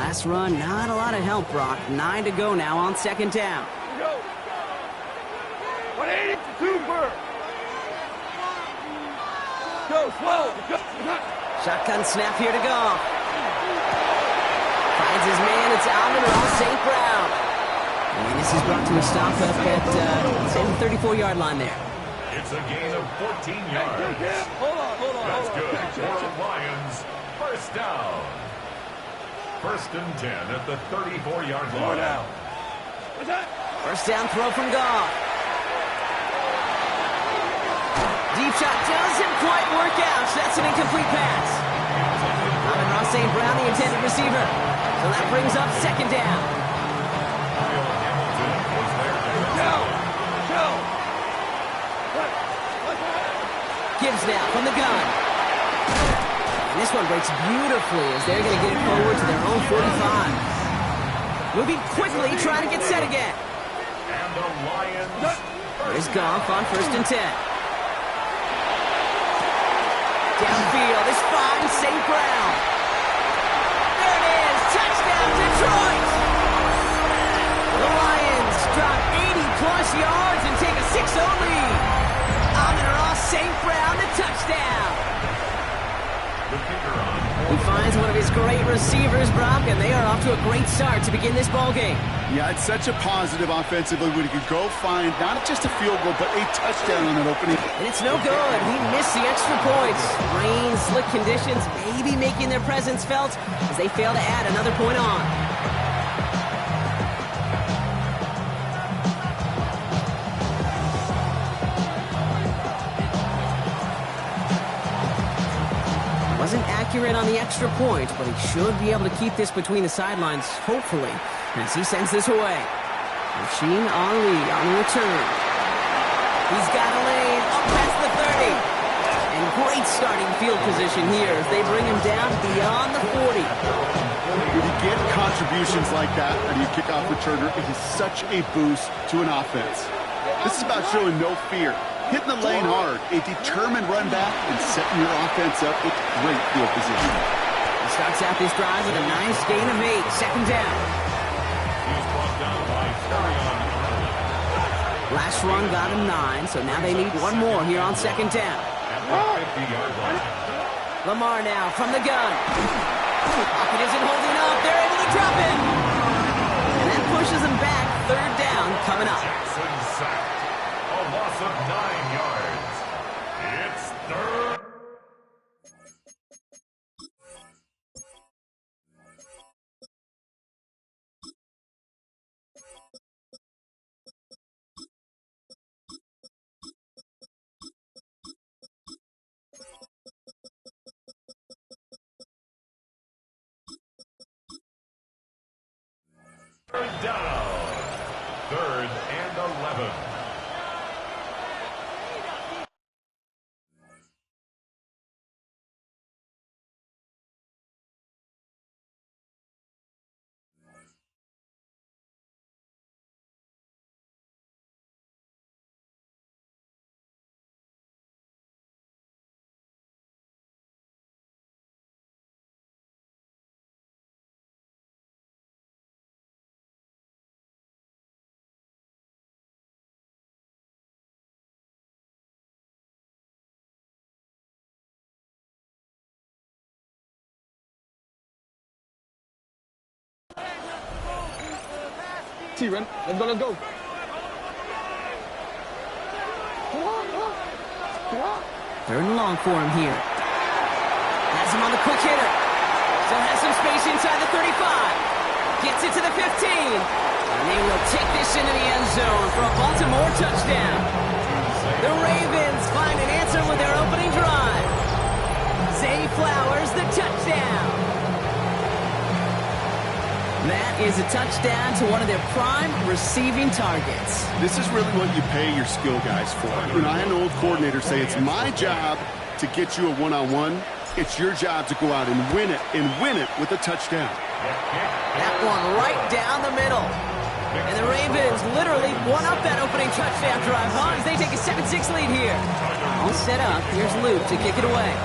Last run, not a lot of help, Brock. 9 to go now on second down. Go. 180 to 2 per. Go, slow. Go. Shotgun snap here to go. Finds his man. It's Alvin St. Brown. And this is brought to a stop up at the 34-yard line there. It's a gain of 14 yards. Hold on. That's good for the Lions. First down. First and 10 at the 34-yard line. First down throw from Goff. Deep shot doesn't quite work out. That's an incomplete pass. Amon-Ra St. Brown, the intended receiver. So that brings up second down. Gibbs now from the gun. And this one breaks beautifully as they're going to get it forward to their own 45. Moving quickly, trying to get set again. And the Lions. Here's Goff on first and 10. Downfield, this finds St. Brown. There it is, touchdown Detroit! The Lions drop 80-plus yards and take a 6-0 lead. Amon-Ra St. Brown, the touchdown. He finds one of his great receivers, Brock, and they are off to a great start to begin this ballgame. Yeah, it's such a positive offensively when he could go find not just a field goal, but a touchdown on that opening. And it's no good. He missed the extra points. Rain, slick conditions, maybe making their presence felt as they fail to add another point on. Wasn't accurate on the extra point, but he should be able to keep this between the sidelines, hopefully, as he sends this away. Rasheen Ali on the return. He's got a lane up past the 30. And great starting field position here as they bring him down beyond the 40. When you get contributions like that out of your kickoff returner, it is such a boost to an offense. This is about showing no fear. Hitting the lane hard, a determined run back, and setting your offense up with great field position. He starts out this drive with a nice gain of 8, second down. He's brought down by Farion. Last run got him 9, so now they need one more here on second down. At the 50-yard line. Lamar now from the gun. Pocket isn't holding up. They're able to drop it. And that pushes them back. Third down coming up. Jackson sacked. A loss of 9 yards. It's third. Third down. Third and 11. T-Ren, let's go. Third and long for him here. Has him on the quick hitter. Still has some space inside the 35. Gets it to the 15. And they will take this into the end zone for a Baltimore touchdown. The Ravens find an answer with their opening drive. Zay Flowers, the touchdown. That is a touchdown to one of their prime receiving targets. This is really what you pay your skill guys for. When I had an old coordinator say, it's my job to get you a one-on-one, it's your job to go out and win it with a touchdown. That one right down the middle. And the Ravens literally won up that opening touchdown drive, as they take a 7-6 lead here. All set up. Here's Luke to kick it away.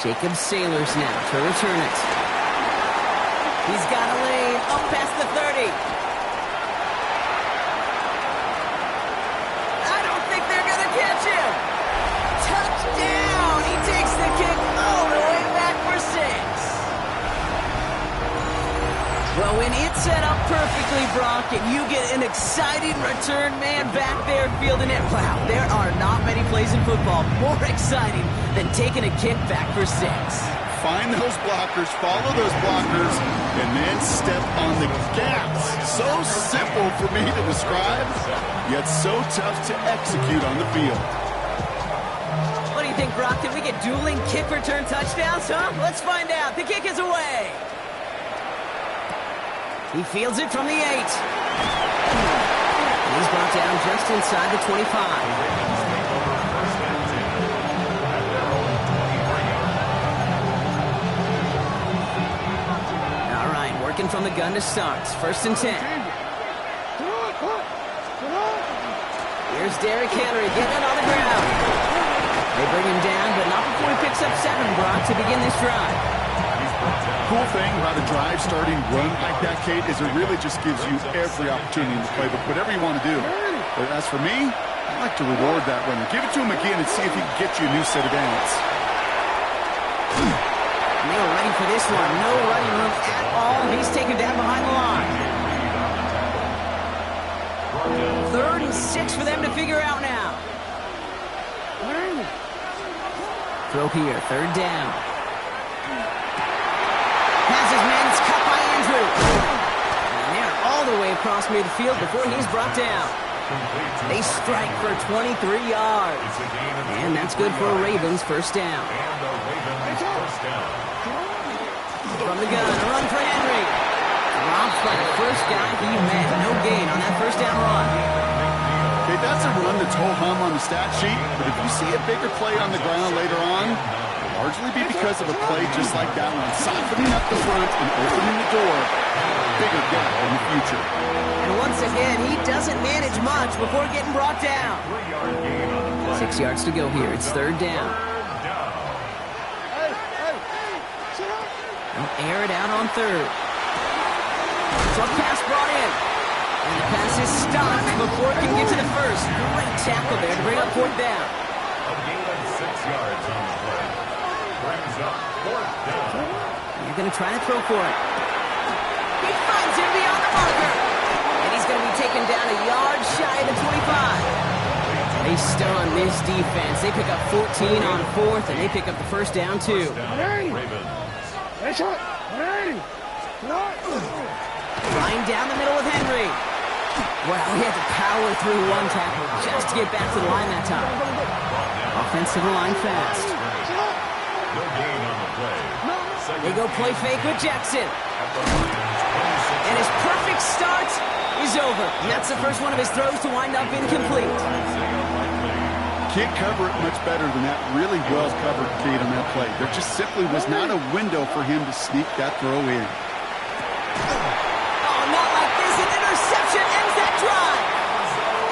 Jacob Sailors now to return it. He's got a lane up past the 30. I don't think they're going to catch him. Touchdown! He takes the kick all the way back for 6. Well, when it's set up perfectly, Brock, and you get an exciting return man back there fielding it, wow, there are not many plays in football more exciting than taking a kick back for 6. Find those blockers, follow those blockers, and then step on the gas. So simple for me to describe, yet so tough to execute on the field. What do you think, Brock? Can we get dueling kick return touchdowns, huh? Let's find out. The kick is away. He fields it from the 8. And he's brought down just inside the 25. All right, working from the gun to start. 1st and 10. Here's Derrick Henry getting it on the ground. They bring him down, but not before he picks up 7, Brock, to begin this drive. Cool thing about a drive starting run like that, Kate, is it really just gives you every opportunity in the playbook, whatever you want to do. But as for me, I like to reward that runner. Give it to him again and see if he can get you a new set of downs. And they were ready for this one. No running room at all. He's taken down behind the line. 3rd and 6 for them to figure out now. Throw here, 3rd down. Has his man, it's cut by Andrew. And they're all the way across midfield before he's brought down. They strike for 23 yards. And that's good for a Ravens 1st down. From the gun, a run for Henry. Dropped by the first guy he met. No gain on that 1st down run. Okay, that's a run that's ho-hum on the stat sheet, but if you see a bigger play on the ground later on, largely be because of a play just like that one, softening up the front and opening the door. Bigger gap in the future. And once again, he doesn't manage much before getting brought down. 6 yards to go here. It's 3rd down. They'll air it out on 3rd. Truck pass brought in. And the pass is stopped before it can get to the 1st. Great tackle there to bring up 4th down. A gain of 6 yards on the play. Brings up 4th down. You're going to try to throw for it. He finds him beyond the marker. And he's going to be taken down a yard shy of the 25. They stun this defense. They pick up 14 on 4th, and they pick up the 1st down, too. Line down the middle with Henry. Well, he had to power through one tackle just to get back to the line that time. Offensive line fast. They go play fake with Jackson. And his perfect start is over. And that's the first one of his throws to wind up incomplete. Can't cover it much better than that. Really well covered, Kate, on that play. There just simply was not a window for him to sneak that throw in. Oh, not like this. An interception ends that drive.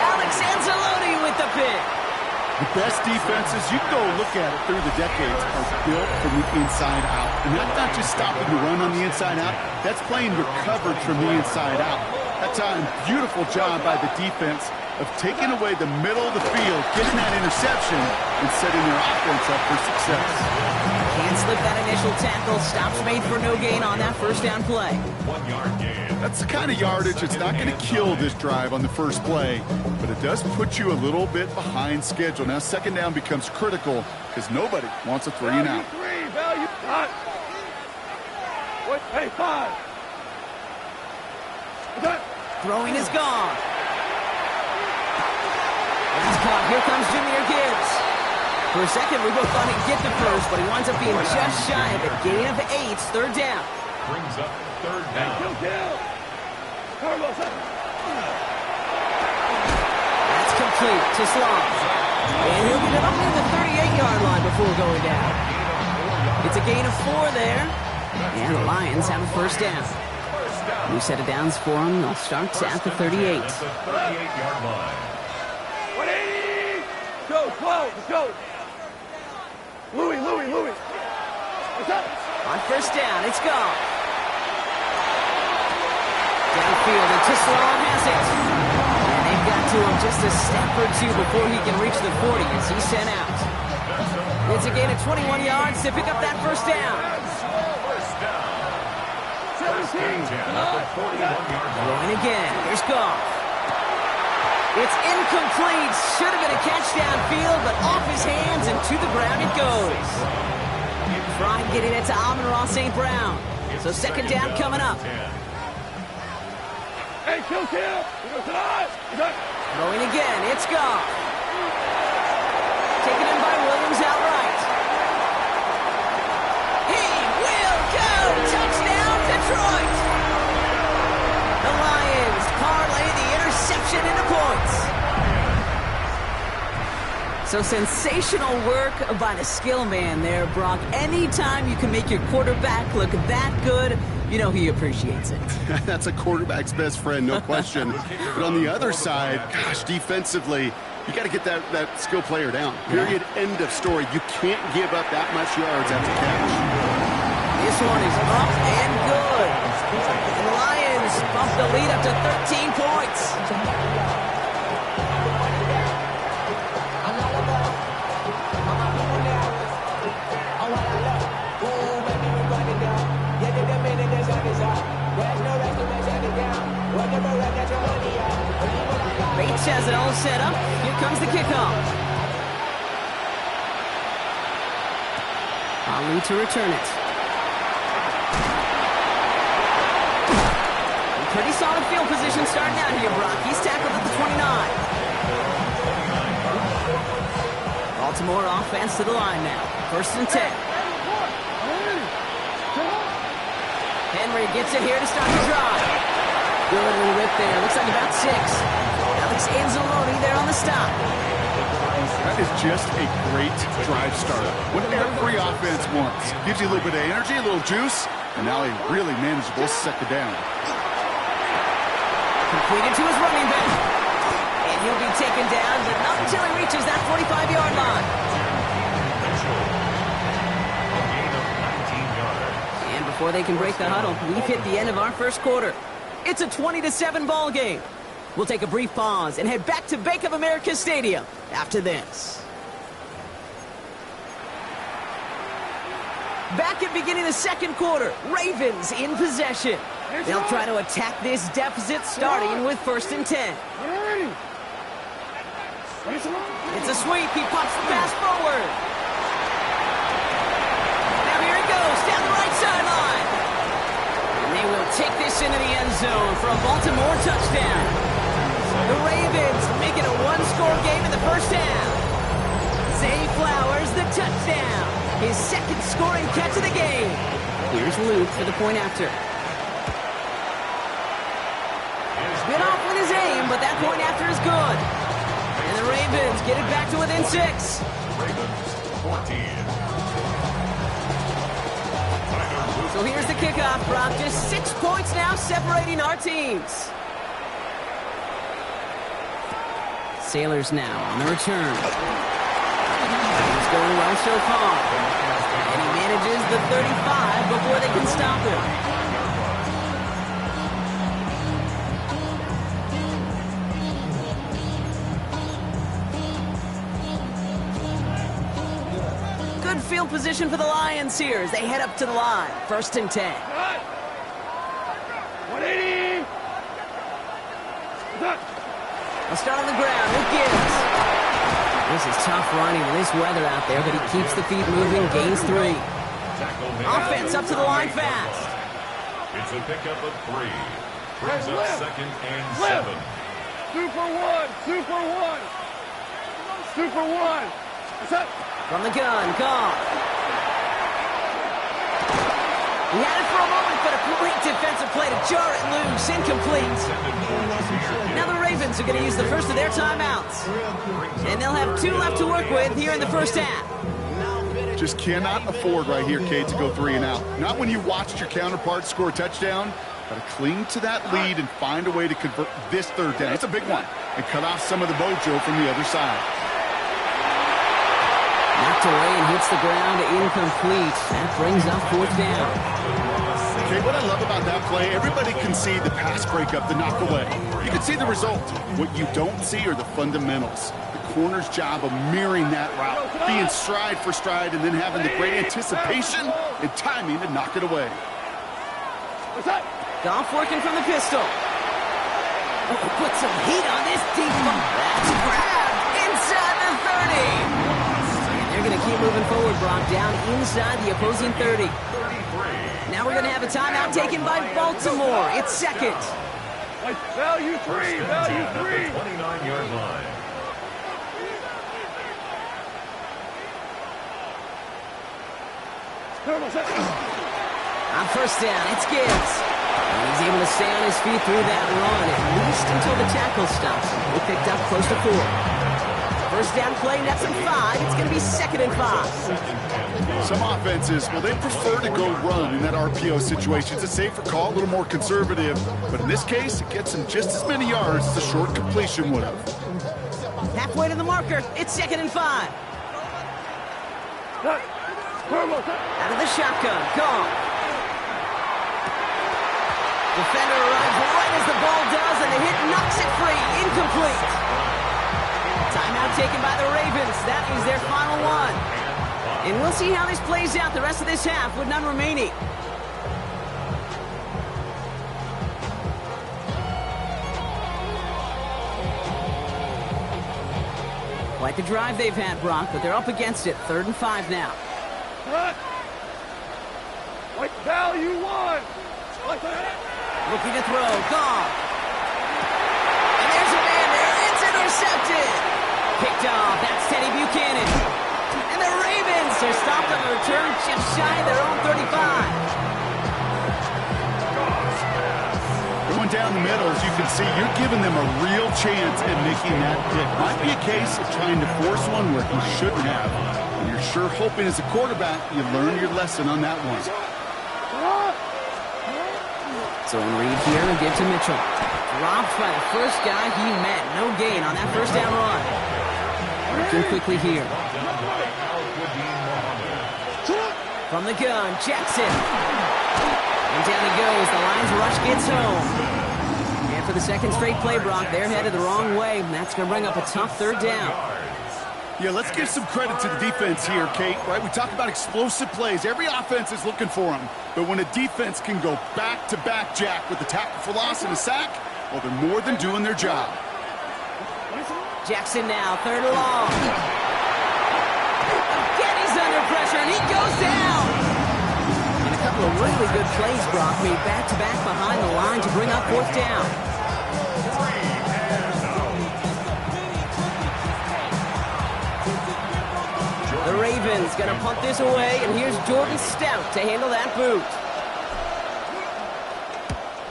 Alex Anzalone with the pick. The best defenses, you can go look at it through the decades, are built from the inside out. And that's not just stopping the run on the inside out. That's playing your coverage from the inside out. That time, beautiful job by the defense of taking away the middle of the field, getting that interception, and setting their offense up for success. Can't slip that initial tackle. Stops made for no gain on that 1st down play. 1 yard gain. That's the kind of yardage that's not going to kill this drive on the first play, but it does put you a little bit behind schedule. Now 2nd down becomes critical because nobody wants a 3 and out. Value 5. What? Hey, 5. Throwing is gone. He's caught. Here comes Jahmyr Gibbs. For a second, we both thought he'd get the 1st, but he winds up being just shy of a gain of 8. 3rd down. Brings up 3rd down. That's complete to Sloan. And he'll get it up near the 38-yard line before going down. It's a gain of 4 there. And the Lions have a 1st down. New set of downs for them. They'll start at the 38. At the 38-yard line. 180! Go, 12, let's go. Louis. On first down, it's gone. Downfield, and Tisserand has it. And they've got to him just a step or two before he can reach the 40 as he's sent out. It's a gain of 21 yards to pick up that first down. Throwing again, here's Goff. It's incomplete. Should have been a catch downfield, but off his hands and to the ground it goes. Tried getting it to Amon-Ra St. Brown. So second down coming up. Hey, kill him! Throwing again, it's Goff. Taken in by Williams outright. He will go! Touchdown, Detroit! The Lions parlay the interception into points. So sensational work by the skill man there, Brock. Anytime you can make your quarterback look that good, you know he appreciates it. That's a quarterback's best friend, no question. But on the other side, gosh, defensively, you got to get that skill player down. Period, end of story. You can't give up that much yards after catch. This one is up and good. The Lions bump the lead up to 13 points. Bates has it all set up. Here comes the kickoff. Ali to return it. Pretty solid field position starting out here, Brock. He's tackled at the 29. Baltimore offense to the line now. First and 10. Henry gets it here to start the drive. Good little rip there. Looks like about 6. Alex Anzalone there on the stop. That is just a great drive starter. What every offense wants. Gives you a little bit of energy, a little juice, and now a really manageable second down. Completed to his running back. And he'll be taken down, but not until he reaches that 45-yard line. And before they can break the huddle, we've hit the end of our first quarter. It's a 20-7 ball game. We'll take a brief pause and head back to Bank of America Stadium after this. Back at beginning of the second quarter, Ravens in possession. They'll try to attack this deficit starting with first and 10. It's a sweep. He pops the pass forward. Now here he goes down the right sideline. And they will take this into the end zone for a Baltimore touchdown. The Ravens make it a one-score game in the first half. Zay Flowers, the touchdown. His second scoring catch of the game. Here's Luke for the point after. Bit off with his aim, but that point after is good. And the Ravens get it back to within 6. Ravens 14. So here's the kickoff, Brock. Just 6 points now separating our teams. Sailors now on the return. He's going well so far. And he manages the 35 before they can stop him. Good field position for the Lions here as they head up to the line. First and 10. 180! I'll start on the ground. Who gives? This is tough running in this weather out there, but he keeps the feet moving, gains 3. Offense up to the line fast. It's a pickup of 3. Brings up second and 7. Super 1! Super 1! Super 1! What's up? From the gun, gone. He had it for a moment, but a great defensive play to jar it loose. Incomplete. Now the Ravens are going to use the first of their timeouts. And they'll have 2 left to work with here in the first half. Just cannot afford right here, Kate, to go 3 and out. Not when you watched your counterpart score a touchdown. Got to cling to that lead and find a way to convert this third down. It's a big one. And cut off some of the mojo from the other side. Knocked away and hits the ground incomplete. That brings up fourth down. Okay, what I love about that play, everybody can see the pass breakup, the knock away. You can see the result. What you don't see are the fundamentals. The corner's job of mirroring that route, being stride for stride, and then having the great anticipation and timing to knock it away. Goff working from the pistol. Oh, put some heat on this deep ball. That's grabbed inside the 30. And they're going to keep moving forward, Brock, down inside the opposing 30. Now we're going to have a timeout taken by Baltimore. It's second. Value three, value three. 29-yard line. On first down, it's Gibbs. And he's able to stay on his feet through that run, at least until the tackle stops him. He picked up close to 4. First down play, nets at 5. It's going to be 2nd and 5. Some offenses, well, they prefer to go run in that RPO situation. It's a safer call, a little more conservative. But in this case, it gets them just as many yards as a short completion would have. Halfway to the marker. It's 2nd and 5. Out of the shotgun. Gone. Defender arrives right as the ball does, and the hit knocks it free. Incomplete. Timeout taken by the Ravens. That is their final one. And we'll see how this plays out the rest of this half with none remaining. Quite the drive they've had, Brock, but they're up against it. 3rd and 5 now. Value one. Looking to throw. Gone. And there's a man there. It's intercepted. Picked off. That's Teddy Buchanan. And the Ravens are stopped on the return just shy of their own 35. Going down the middle, as you can see, you're giving them a real chance at making that pick. Might be a case of trying to force one where he shouldn't have. And you're sure hoping as a quarterback you learn your lesson on that one. Zone read here and give to Mitchell. Dropped by the first guy he met. No gain on that first down run. Working quickly here. From the gun, Jackson. And down he goes. The Lions rush gets home. And for the second straight play, Brock, they're headed the wrong way. And that's going to bring up a tough 3rd down. Yeah, let's give some credit to the defense here, Kate, right? We talk about explosive plays. Every offense is looking for them. But when a defense can go back-to-back, Jack, with a tackle for loss and a sack, well, they're more than doing their job. Jackson now, 3rd and long. Again, he's under pressure, and he goes down. And a couple of really good plays, Brock, made back-to-back behind the line to bring up 4th down. The Ravens going to punt this away, and here's Jordan Stout to handle that boot.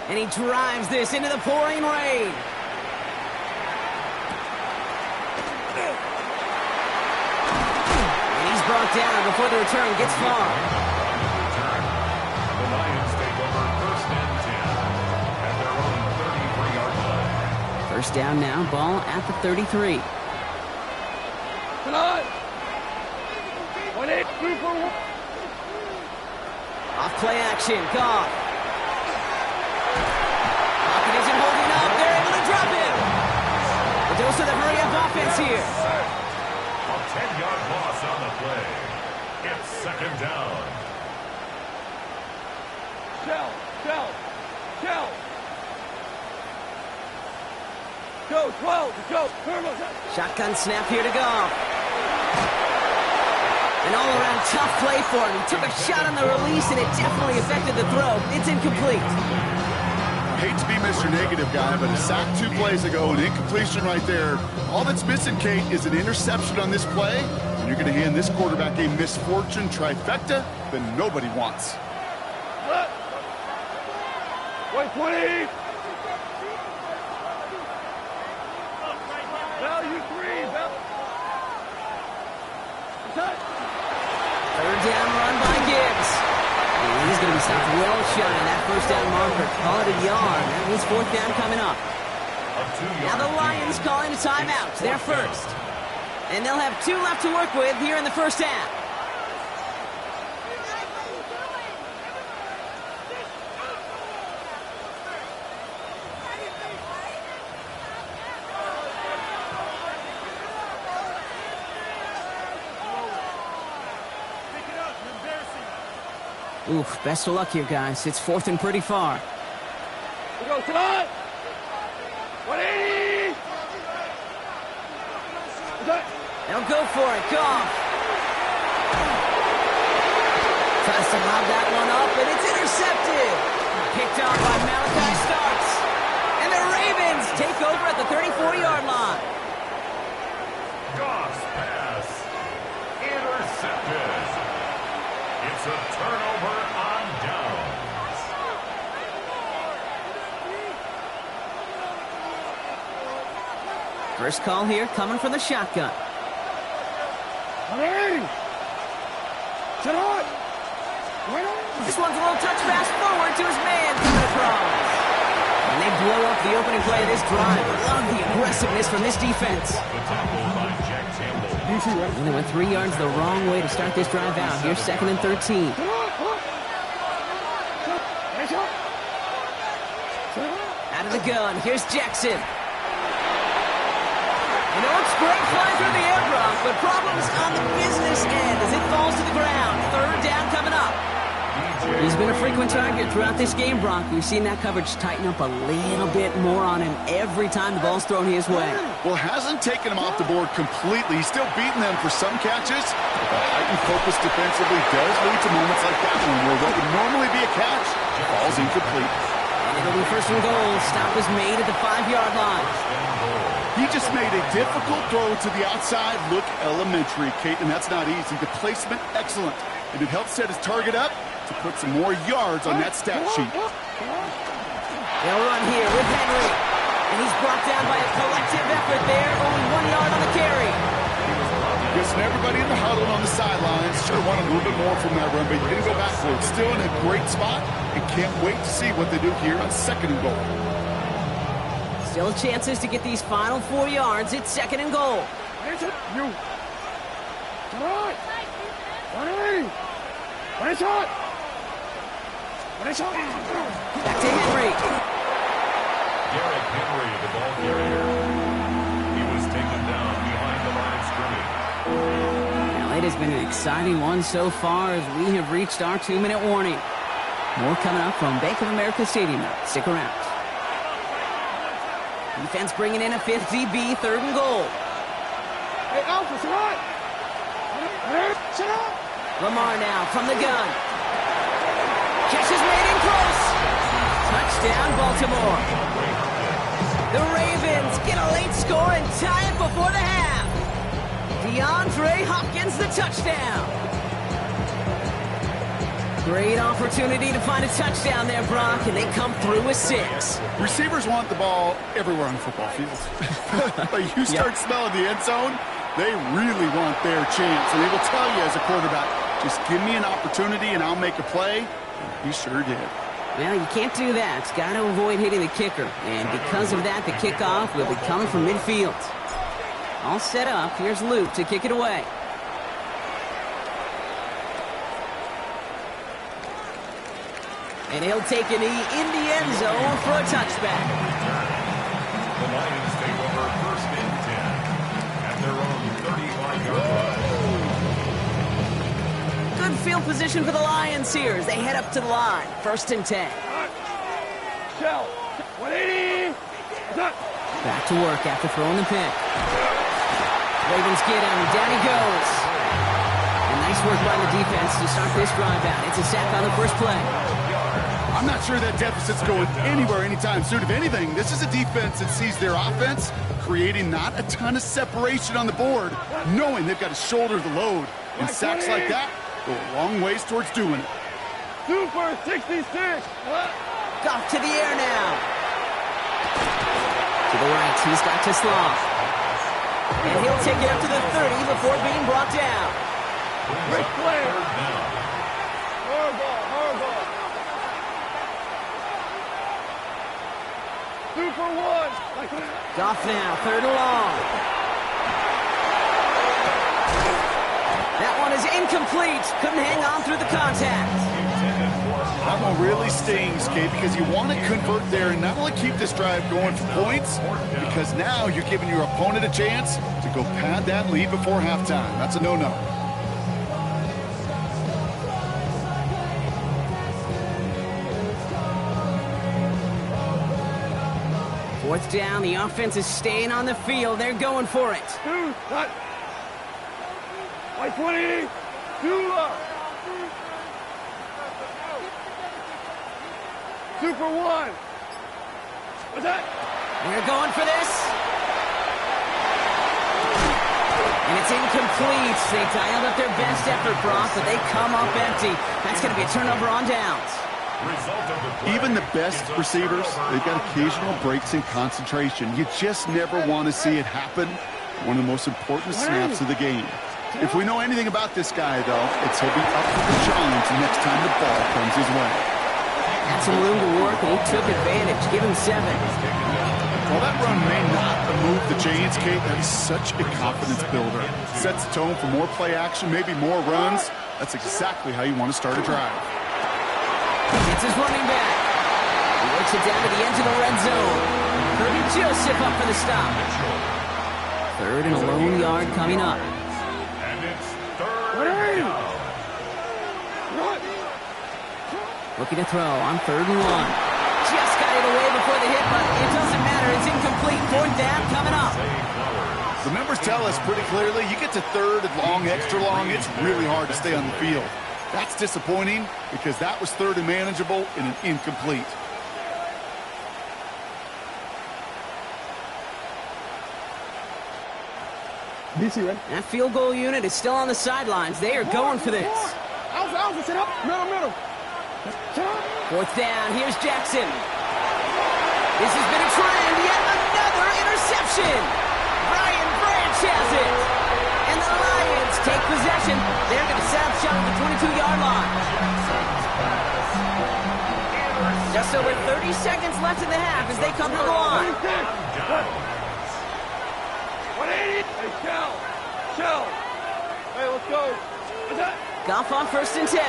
And he drives this into the pouring rain. And he's brought down before the return gets far. The Lions take over 1st and 10 at their own 33-yard line. First down now, ball at the 33. Tonight. 1-8, 2 for 1. Off play action, Goff. Lockett isn't holding up. They're able to drop him. A dose of the hurry-up offense here. A 10-yard loss on the play. It's 2nd down. Shell. Go, 12, go. Shotgun snap here to Goff. An all-around tough play for him. He took a shot on the release, and it definitely affected the throw. It's incomplete. I hate to be Mr. Negative guy, but a sack 2 plays ago, an incompletion right there. All that's missing, Kate, is an interception on this play, and you're going to hand this quarterback a misfortune trifecta that nobody wants. 120. Value 3. Third down run by Gibbs. And he's going to be stopped well shy of that first down marker. Call it a yard. That means 4th down coming up. Now the Lions calling a timeout. They're first. And they'll have 2 left to work with here in the first half. Oof, best of luck here, guys. It's 4th and pretty far. We go tonight. 180. They'll go for it. Goff. Tries to lob that one up, and it's intercepted. Picked off by Malachi Starks. And the Ravens take over at the 34-yard line. Goff's pass. Intercepted. It's a turnover on downs. First call here coming from the shotgun. 180. Tonight. This one's a little touch pass forward to his man coming across. And they blow up the opening play of this drive. Love the aggressiveness from this defense. The tackle by Jack Campbell. And they went 3 yards the wrong way to start this drive out. Here's 2nd and 13. Out of the gun. Here's Jackson. You know, it's great flying through the air, Brock, but problems on the business end as it falls to the ground. 3rd down coming up. He's been a frequent target throughout this game, Brock. We've seen that coverage tighten up a little bit more on him every time the ball's thrown his way. Well, hasn't taken him off the board completely. He's still beating them for some catches. But the heightened focus defensively does lead to moments like that one where what would normally be a catch falls incomplete. And it'll be 1st and goal. Stop is made at the 5-yard line. He just made a difficult throw to the outside look elementary, Kate, and that's not easy. The placement, excellent. And it helps set his target up to put some more yards on that stat sheet. They'll run here with Henry. And he's brought down by a collective effort there. Only 1 yard on the carry. Guessing everybody in the huddle on the sidelines sure wanted a little bit more from that run, but he didn't go backwards. Still in a great spot and can't wait to see what they do here on 2nd and goal. Still chances to get these final 4 yards. It's 2nd and goal. You. Tonight. 180. When it's hot. Back to Henry. Derrick Henry, the ball carrier. He was taken down behind the line of scrimmage. Now, it has been an exciting one so far as we have reached our 2-minute warning. More coming up from Bank of America Stadium. Stick around. Defense bringing in a 5th DB, 3rd and goal. Hey, Alpha, tonight. Sit up. Lamar now from the gun. Catch is made in close. Touchdown, Baltimore. The Ravens get a late score and tie it before the half. DeAndre Hopkins, the touchdown. Great opportunity to find a touchdown there, Brock, and they come through with 6. Receivers want the ball everywhere on the football field. But you start smelling the end zone, they really want their chance. And they will tell you as a quarterback, just give me an opportunity and I'll make a play. And he sure did. Well, you can't do that. Got to avoid hitting the kicker. And because of that, the kickoff will be coming from midfield. All set up. Here's Luke to kick it away. And he'll take a knee in the end zone for a touchback. The Lions take over 1st and 10 at their own 35-yard line. Good field position for the Lions here as they head up to the line. 1st and 10. Shell. 180. Back to work after throwing the pick. Ravens get him. Down he goes. And nice work by the defense to start this drive out. It's a sack on the first play. I'm not sure that deficit's going anywhere anytime soon. If anything, this is a defense that sees their offense creating not a ton of separation on the board, knowing they've got to shoulder the load. And sacks like that go a long ways towards doing it. Super 66. Goff to the air now. To the right, he's got to Slaw. And he'll take it up to the 30 before being brought down. Great play. Super 1. Goff now, 3rd and long. Incomplete. Couldn't hang on through the contact. That one really stings, Kate, because you want to convert there and not only keep this drive going for points, because now you're giving your opponent a chance to go pad that lead before halftime. That's a no-no. Fourth down, the offense is staying on the field. They're going for it. Two, not. Like 20. Two up. 2 for 1. What's that? We're going for this. And it's incomplete. They dialed up their best effort, Brock, but they come up empty. That's going to be a turnover on downs. Even the best receivers, they've got occasional breaks in concentration. You just never want to see it happen. One of the most important snaps of the game. If we know anything about this guy, though, it's he'll be up for the challenge next time the ball comes his way. Had some room to work, and he took advantage. Give him 7. While that run may not move the chains, Kate, that is such a confidence builder. Sets the tone for more play action, maybe more runs. That's exactly how you want to start a drive. It's his running back. He works it down to the edge of the red zone. Kirby Joseph up for the stop. 3rd and a lone yard coming up. And it's 3rd down. Looking to throw on 3rd and 1. Just got it away before the hit, but it doesn't matter. It's incomplete. 4th down coming up. The numbers tell us pretty clearly, you get to 3rd and long, extra long, it's really hard to stay on the field. That's disappointing because that was 3rd and manageable and an incomplete. DC, right? That field goal unit is still on the sidelines. They are going for this. Alpha, sit up. Middle. Sit up. 4th down. Here's Jackson. This has been a trend. Yet another interception. Brian Branch has it. And the Lions take possession. They're going to set up shop at the 22-yard line. Just over 30 seconds left in the half as they come to the line. 180. Hey, Shell. Hey, let's go. What's that? Goff on 1st and 10.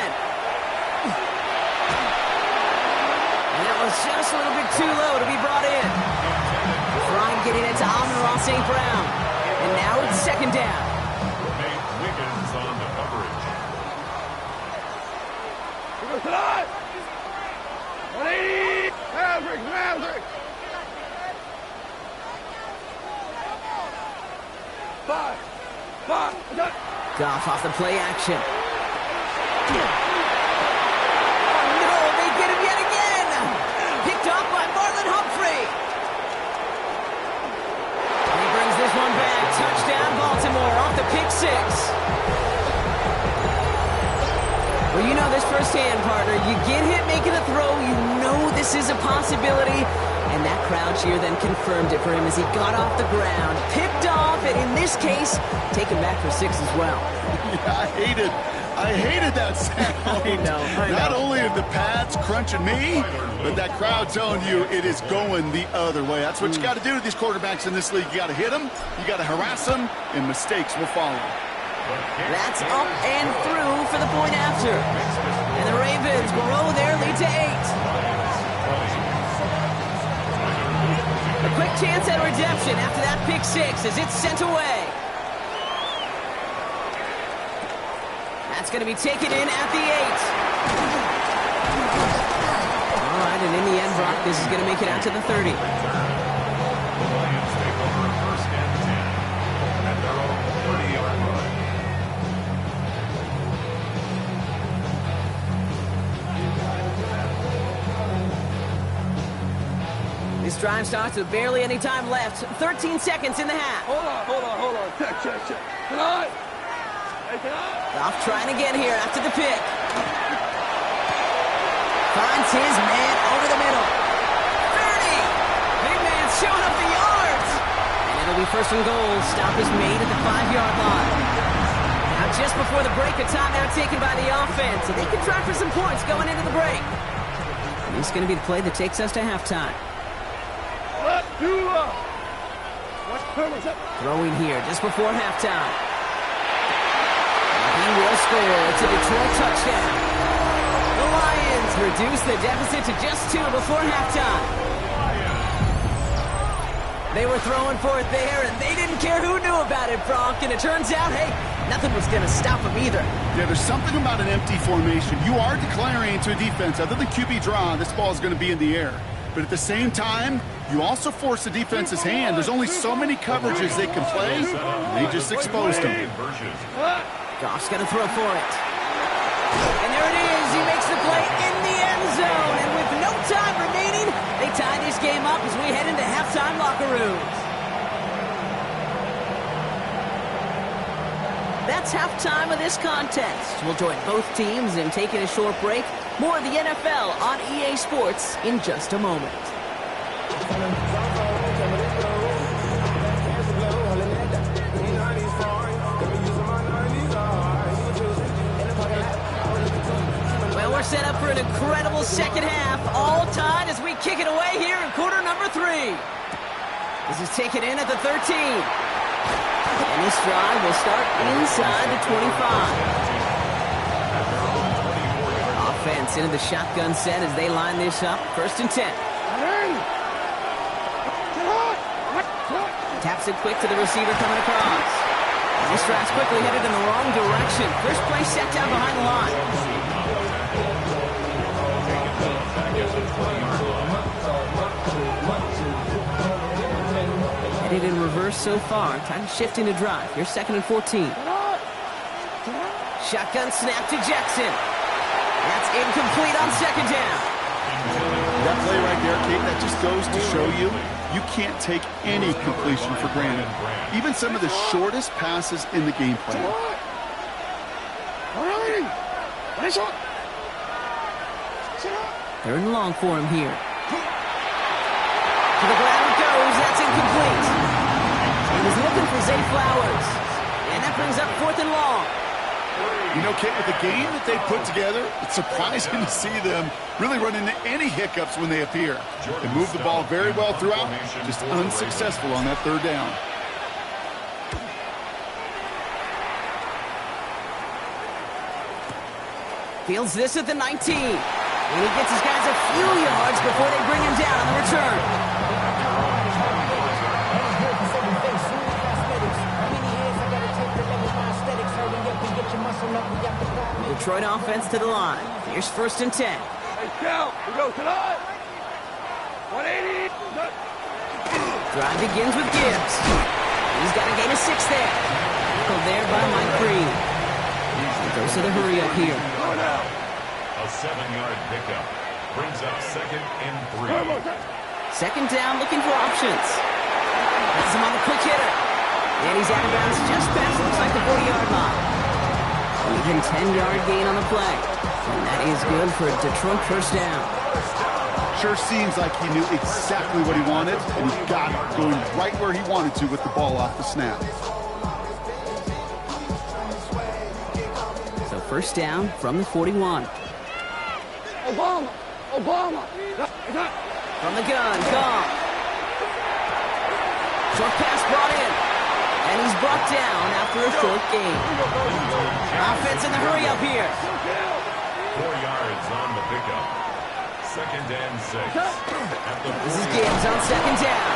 And that was just a little bit too low to be brought in. Ryan getting it to Amon-Ra St. Brown. And now it's 2nd down. Nate Wiggins on the coverage. We're going to tonight. 180. Maverick. 5. What's that? Goff off the play action. Oh, no, they get him yet again. Picked up by Marlon Humphrey. And he brings this one back. Touchdown, Baltimore, off the pick 6. Well, you know this firsthand, partner. You get hit making a throw, you know this is a possibility. And that crowd cheer then confirmed it for him as he got off the ground, picked off, and in this case, taken back for 6 as well. Yeah, I hated that sound. I know. Not only are the pads crunching me, but that crowd telling you it is going the other way. That's what you got to do to these quarterbacks in this league. You got to hit them, you got to harass them, and mistakes will follow. That's up and through for the point after. And the Ravens grow their lead to 8. A quick chance at redemption after that pick 6 as it's sent away. That's going to be taken in at the 8. All right, and in the end, Brock, this is going to make it out to the 30. The Lions take over 1st and 10 at their own 30-yard line. This drive starts with barely any time left. 13 seconds in the half. Hold on. Check. Tonight. Hey, tonight. Goff trying again here after the pick. Finds his man over the middle. 30. Big man showing up the yards. And it'll be 1st and goal. Stop is made at the 5-yard line. Now just before the break, a timeout taken by the offense. So they can try for some points going into the break. And this is going to be the play that takes us to halftime. Throwing here just before halftime. He he will score. It's a Detroit touchdown. The Lions reduce the deficit to just 2 before halftime. They were throwing for it there, and they didn't care who knew about it, Bronk. And it turns out, hey, nothing was going to stop them either. Yeah, there's something about an empty formation. You are declaring to a defense, other than QB draw, this ball is going to be in the air. But at the same time, you also force the defense's hand. There's only so many coverages they can play, and they just exposed them. Goff's going to throw for it. And there it is. He makes the play in the end zone. And with no time remaining, they tie this game up as we head into halftime locker rooms. That's halftime of this contest. We'll join both teams in taking a short break. More of the NFL on EA Sports in just a moment. Well, we're set up for an incredible second half. All tied as we kick it away here in quarter number 3. This is taken in at the 13. And this drive will start inside the 25. Offense into the shotgun set as they line this up. 1st and 10. Taps it quick to the receiver coming across. And this drive's quickly headed in the wrong direction. First play set down behind the line. Headed in reverse so far. Time to shift into drive. Here's 2nd and 14. Shotgun snap to Jackson. That's incomplete on 2nd down. That play right there, Kate, that just goes to show you can't take any completion for granted. Even some of the shortest passes in the game plan. Third and long for him here. To the ground it goes. That's incomplete. He was looking for Zay Flowers. And that brings up 4th and long. You know, Kate, with the game that they put together, it's surprising to see them really run into any hiccups when they appear. They move the ball very well throughout, just unsuccessful on that 3rd down. Fields this at the 19. And he gets his guys a few yards before they bring him down on the return. Detroit offense to the line. Here's 1st and 10. Hey, Cal, we go tonight. 180. Drive begins with Gibbs. He's got a gain of 6 there. Tackled there by Mike Green. He goes to the hurry up here. A 7-yard pickup brings up 2nd and 3. 2nd down, looking for options. Has him on the quick hitter. And he's out of bounds just past, looks like the 40-yard line. Even 10-yard gain on the play. And that is good for a Detroit 1st down. Sure seems like he knew exactly what he wanted, and he got it, going right where he wanted to with the ball off the snap. So 1st down from the 41. Obama. From the gun, gone. Short pass brought in. And he's brought down after a short gain. Offense in the hurry up here. 4 yards on the pickup. 2nd and 6. This is Gibbs on 2nd down.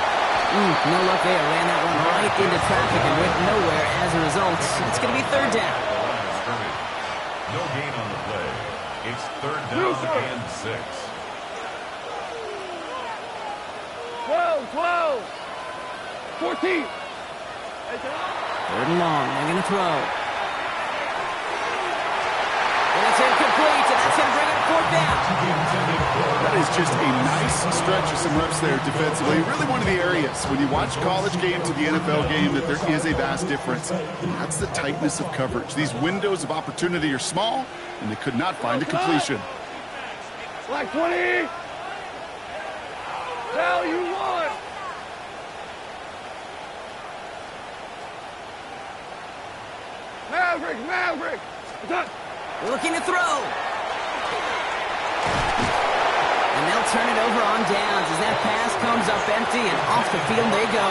No luck there. Ran that one right into traffic and went nowhere as a result. It's going to be 3rd down. No gain on the play. It's 3rd down and 6. 12. 14. 3rd and long. They're going to throw. And it's incomplete, and that's going to bring up 4th down. That is just a nice stretch of some reps there defensively. Really one of the areas when you watch college game to the NFL game that there is a vast difference. And that's the tightness of coverage. These windows of opportunity are small, and they could not find a completion. Like 20. Now you won. Maverick. Looking to throw. And they'll turn it over on downs as that pass comes up empty and off the field they go.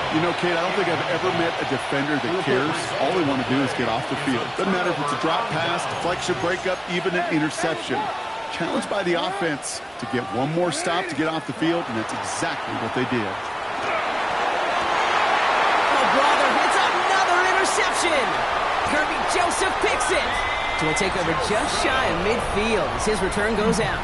You know, Kate, I don't think I've ever met a defender that cares. All they want to do is get off the field. Doesn't matter if it's a drop pass, deflection, breakup, even an interception. Challenged by the offense to get one more stop to get off the field, and that's exactly what they did. Oh, brother, it's another interception. Kirby Joseph picks it. So we'll take over just shy of midfield as his return goes out.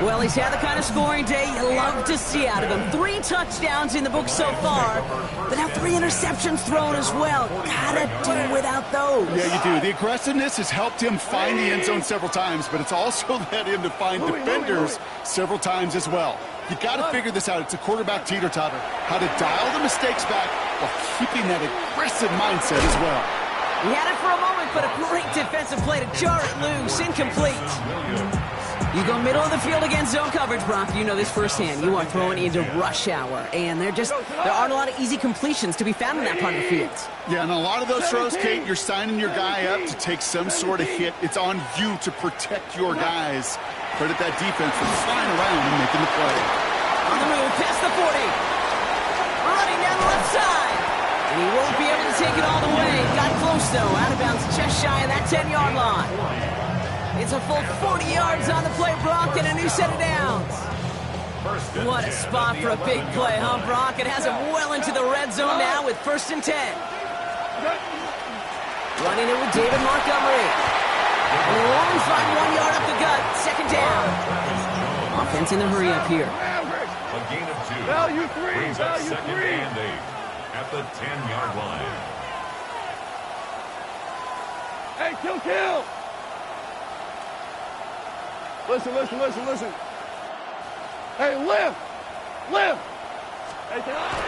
Well, he's had the kind of scoring day you love to see out of him. 3 touchdowns in the book so far, but now 3 interceptions thrown as well. Gotta do without those. Yeah, you do. The aggressiveness has helped him find the end zone several times, but it's also led him to find defenders several times as well. You got to figure this out. It's a quarterback teeter-totter. How to dial the mistakes back while keeping that aggressive mindset as well. He had it for a moment, but a great defensive play to jar it loose. Incomplete. You go middle of the field against zone coverage, Brock. You know this firsthand. You are throwing into rush hour, and there aren't a lot of easy completions to be found in that part of the field. Yeah, and a lot of those throws, Kate, you're signing your guy up to take some sort of hit. It's on you to protect your guys. Credit that defense for flying around and making the play. On the move, past the 40. Running down the left side. And he won't be able to take it all the way. Got close, though. Out of bounds, just shy of that 10-yard line. It's a full 40 yards on the play, Brock, and a new set of downs. What a spot for a big play, huh, Brock? It has him well into the red zone now with 1st and 10. Running it with David Montgomery. And he'll only find 1 yard up the gut. 2nd down. Offense in the hurry up here. A gain of 2. Value 3. Brings up Value 2nd 3. and 8 at the 10-yard line. Hey, kill. Listen. Hey, lift. Hey,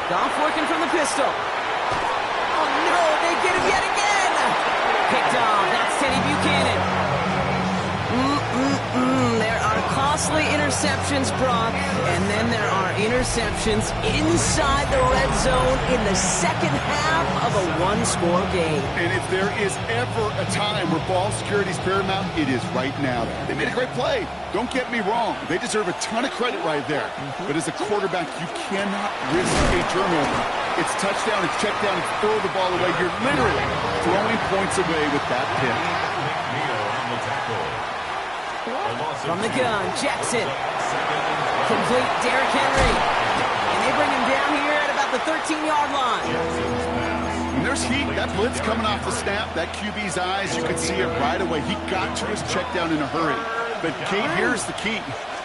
Goff working from the pistol. Oh, no, they get him yet again. Picked off. That's Teddy Buchanan. There are costly interceptions, Brock, and then there are interceptions inside the red zone in the second half of a one-score game. And if there is ever a time where ball security is paramount, it is right now. They made a great play. Don't get me wrong. They deserve a ton of credit right there. But as a quarterback, you cannot risk a turnover. It's touchdown, it's check down, it's throw the ball away. You're literally throwing points away with that pick. From the gun, Jackson. Complete, Derrick Henry. And they bring him down here at about the 13-yard line. When there's heat, that blitz coming off the snap, that QB's eyes, you could see it right away. He got to his check down in a hurry. But, Kate, here's the key.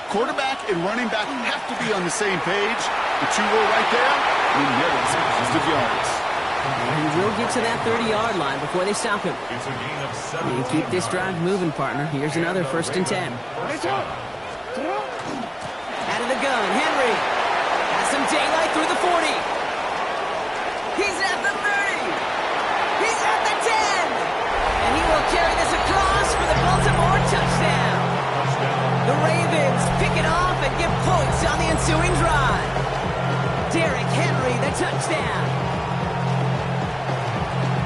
Quarterback and running back have to be on the same page. The two were right there, and he never exhausted yards. And he will get to that 30-yard line before they stop him. It's a gain of 7. You keep this drive moving, partner. Here's another 1st and 10. Out of the gun, Henry. Has some daylight through the 40. He's at the 30. He's at the 10. And he will carry this across for the Baltimore touchdown. The Ravens pick it off and give points on the ensuing drive. Derrick Henry, the touchdown.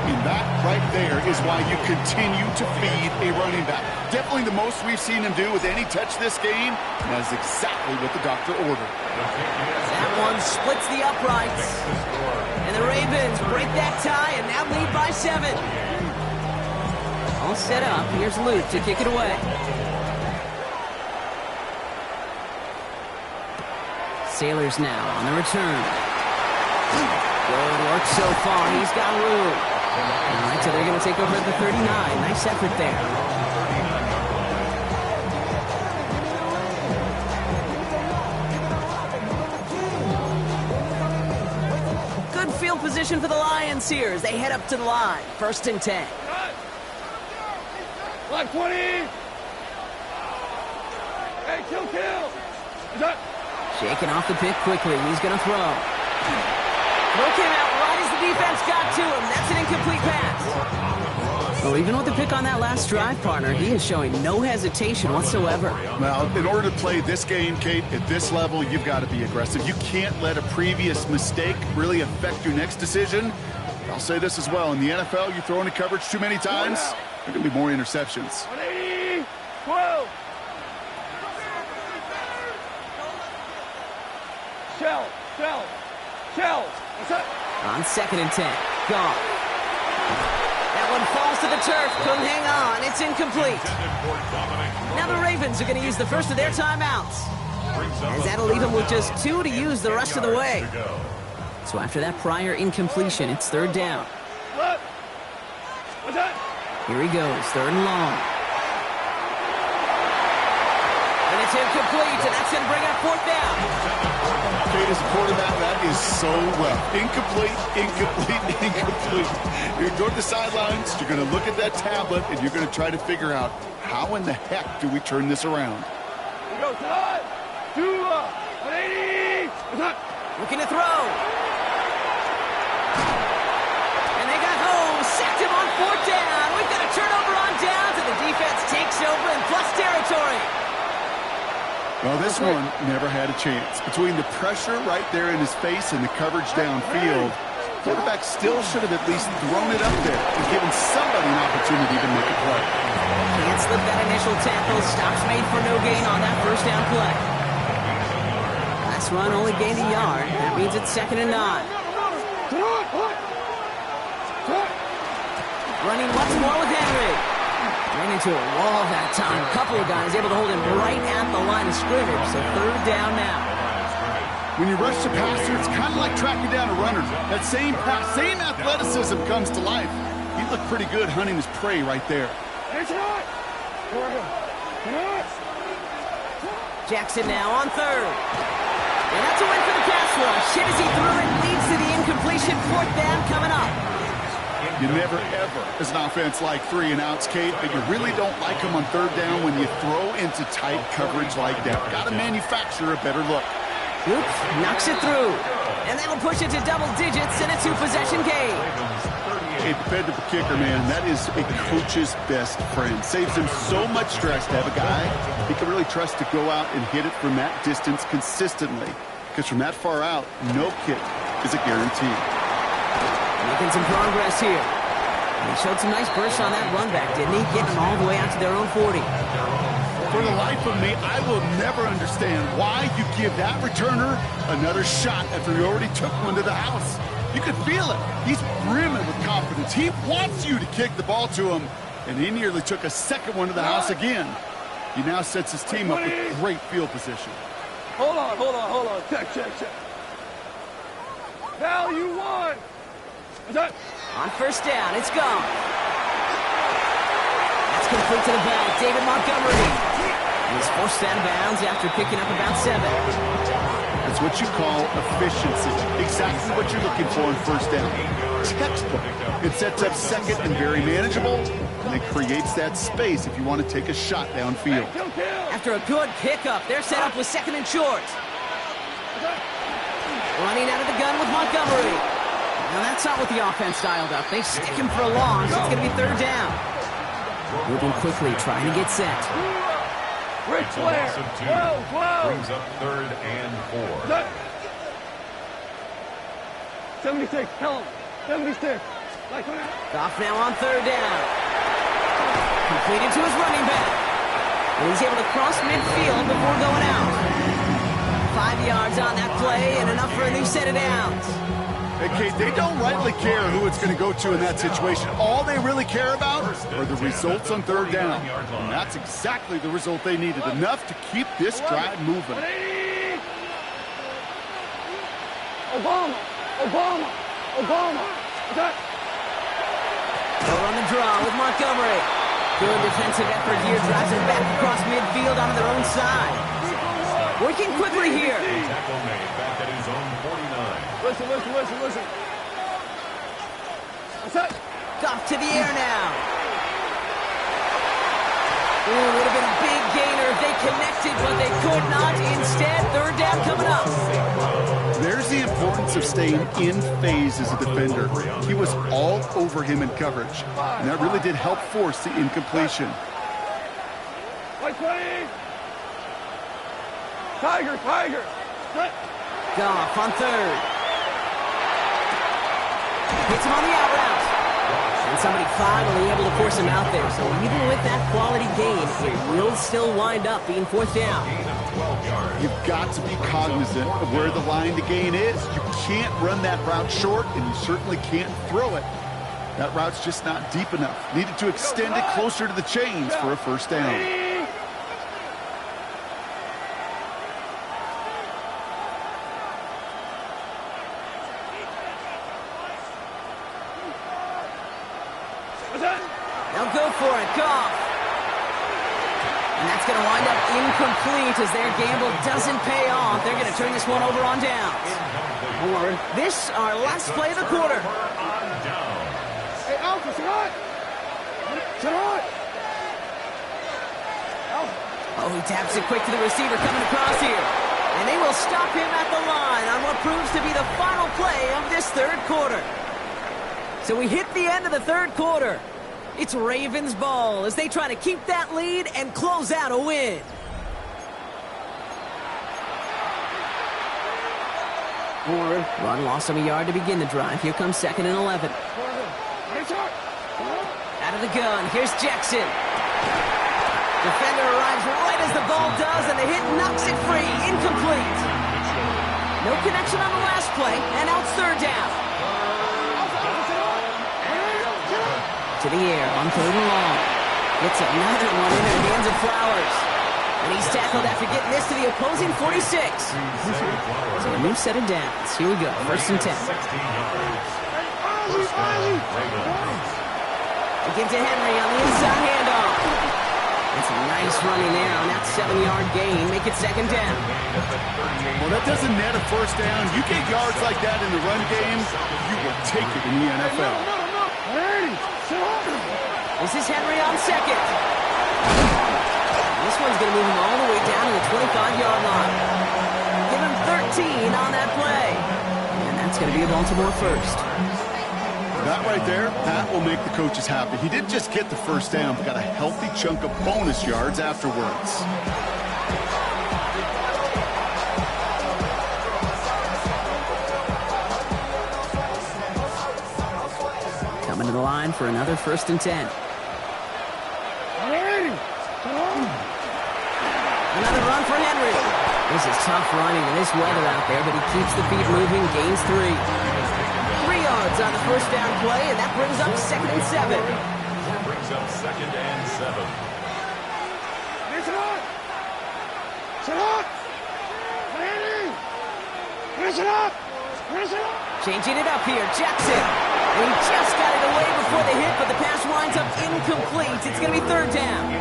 And that right there is why you continue to feed a running back. Definitely the most we've seen him do with any touch this game, and that is exactly what the doctor ordered. That one splits the uprights. And the Ravens break that tie and now lead by 7. All set up. Here's Luke to kick it away. Sailors now on the return. Good work so far. He's got room. All right, so they're going to take over at the 39. Nice effort there. Good field position for the Lions here as they head up to the line. 1st and 10. Black 20. Hey, kill. Shaking off the pick quickly. He's going to throw. Throw came out right as the defense got to him. That's an incomplete pass. Well, even with the pick on that last drive, partner, he is showing no hesitation whatsoever. Well, in order to play this game, Kate, at this level, you've got to be aggressive. You can't let a previous mistake really affect your next decision. I'll say this as well. In the NFL, you throw into coverage too many times, there are going to be more interceptions. 180. 12. Shell. On 2nd and 10. Goff. That one falls to the turf. Couldn't hang on. It's incomplete. Now the Ravens are going to use the first of their timeouts, as that'll leave them with just 2 to use the rest of the way. So after that prior incompletion, it's 3rd down. Here he goes, 3rd and long. And it's incomplete, and that's going to bring up 4th down. Kate, as a quarterback, that is so rough. Incomplete, incomplete, incomplete. You're going to the sidelines, you're going to look at that tablet, and you're going to try to figure out, how in the heck do we turn this around? We go, 180. Looking to throw. And they got home, sacked him on 4th down. We've got a turnover on downs, and the defense takes over in plus territory. Well, this one never had a chance. Between the pressure right there in his face and the coverage downfield, quarterback still should have at least thrown it up there and given somebody an opportunity to make a play. Can't slip that initial tackle. Stops made for no gain on that 1st down play. Last run only gained a yard. That means it's 2nd and 9. Running once more with Henry. Ran into a wall that time. A couple of guys able to hold him right at the line of scrimmage. So 3rd down now. When you rush the passer, it's kind of like tracking down a runner. That same pass, same athleticism comes to life. He looked pretty good hunting his prey right there. Jackson now on 3rd. And that's a win for the pass rush. Hit as he threw it, leads to the incompletion. 4th down coming up. You never, ever, as an offense, like 3 and outs, Kate, but you really don't like them on 3rd down when you throw into tight coverage like that. Got to manufacture a better look. Oops, knocks it through. And that'll push it to double digits in a 2-possession game. A dependable kicker, man, that is a coach's best friend. Saves him so much stress to have a guy he can really trust to go out and hit it from that distance consistently. Because from that far out, no kick is a guarantee. Making some progress here. He showed some nice bursts on that run back, didn't he? Getting them all the way out to their own 40. For the life of me, I will never understand why you give that returner another shot after he already took one to the house. You can feel it. He's brimming with confidence. He wants you to kick the ball to him, and he nearly took a second one to the house again. He now sets his team up with great field position. Hold on. Check. Now you won. On 1st down, it's gone. That's complete to the back. David Montgomery. He's forced out of bounds after picking up about 7. That's what you call efficiency. Exactly what you're looking for on 1st down. Textbook. It sets up 2nd and very manageable, and it creates that space if you want to take a shot downfield. After a good pickup, they're set up with 2nd and short. Running out of the gun with Montgomery. Now that's not what the offense dialed up. They stick him for a long, so it's going to be 3rd down. Moving quickly, trying to get set. Rick Flair. Brings up 3rd and 4. 76, tell him. 76. Goff now on 3rd down. Completed to his running back. And he's able to cross midfield before going out. 5 yards on that play and enough for a new set of downs. Hey, Kate, they don't rightly care who it's going to go to in that situation. All they really care about are the results on 3rd down. And that's exactly the result they needed. Enough to keep this drive moving. Obama. They'll run the draw with Montgomery. Good defensive effort here. Drives him back across midfield onto their own side. Working quickly here. Tackle made back at his own 49. Listen. What's that? Goff to the air now. Ooh, would have been a big gainer if they connected, but they could not. Instead, 3rd down coming up. There's the importance of staying in phase as a defender. He was all over him in coverage, and that really did help force the incompletion. Tiger. Goff on 3rd. Hits him on the out route. And somebody finally able to force him out there. So even with that quality gain, it will still wind up being fourth down. You've got to be cognizant of where the line to gain is. You can't run that route short, and you certainly can't throw it. That route's just not deep enough. Needed to extend it closer to the chains for a first down. They'll go for it. Goff. And that's going to wind up incomplete as their gamble doesn't pay off. They're going to turn this one over on downs. This, our last play of the quarter. Hey, Alpha, sit on! Sit on! Oh, he taps it quick to the receiver coming across here. And they will stop him at the line on what proves to be the final play of this third quarter. So we hit the end of the third quarter. It's Ravens ball as they try to keep that lead and close out a win. Run lost him a yard to begin the drive. Here comes 2nd and 11. Out of the gun, here's Jackson. Defender arrives right as the ball does, and the hit knocks it free. Incomplete. No connection on the last play, and out third down. To the air on 3rd and long. Gets another one in the hands of Flowers. And he's tackled after getting this to the opposing 46. So a new set of downs. Here we go. 1st and 10. They give to Henry on the inside handoff. That's a nice running there on that 7-yard gain. Make it 2nd down. Well, that doesn't net a first down. You get yards like that in the run game, you will take it in the NFL. This is Henry on 2nd. This one's going to move him all the way down to the 25-yard line. Give him 13 on that play. And that's going to be a Baltimore first. That right there, that will make the coaches happy. He didn't just get the first down, but got a healthy chunk of bonus yards afterwards. Coming to the line for another 1st and 10. Another run for Henry. This is tough running in this weather out there, but he keeps the feet moving, gains 3. 3 yards on the first down play, and that brings up 2nd and 7. Brings up 2nd and 7. Sit on! Sit on! Henry! Finish it up! Finish it up! Changing it up here, Jackson. And he just got it away before the hit, but the pass winds up incomplete. It's going to be 3rd down.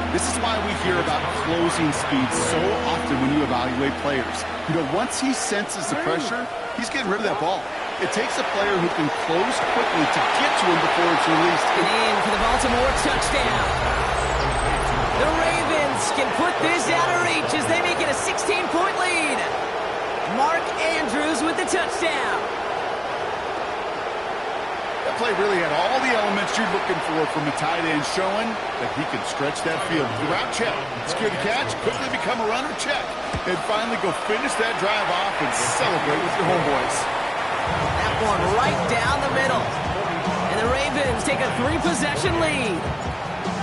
This is why we hear about closing speed so often when you evaluate players. You know, once he senses the pressure, he's getting rid of that ball. It takes a player who can close quickly to get to him before it's released. And in for the Baltimore touchdown. The Ravens can put this out of reach as they make it a 16-point lead. Mark Andrews with the touchdown. That play really had all the elements you're looking for from a tight end, showing that he can stretch that field. The route check, secure the catch, quickly become a runner, check. And finally go finish that drive off and celebrate with your homeboys. That one right down the middle. And the Ravens take a 3-possession lead.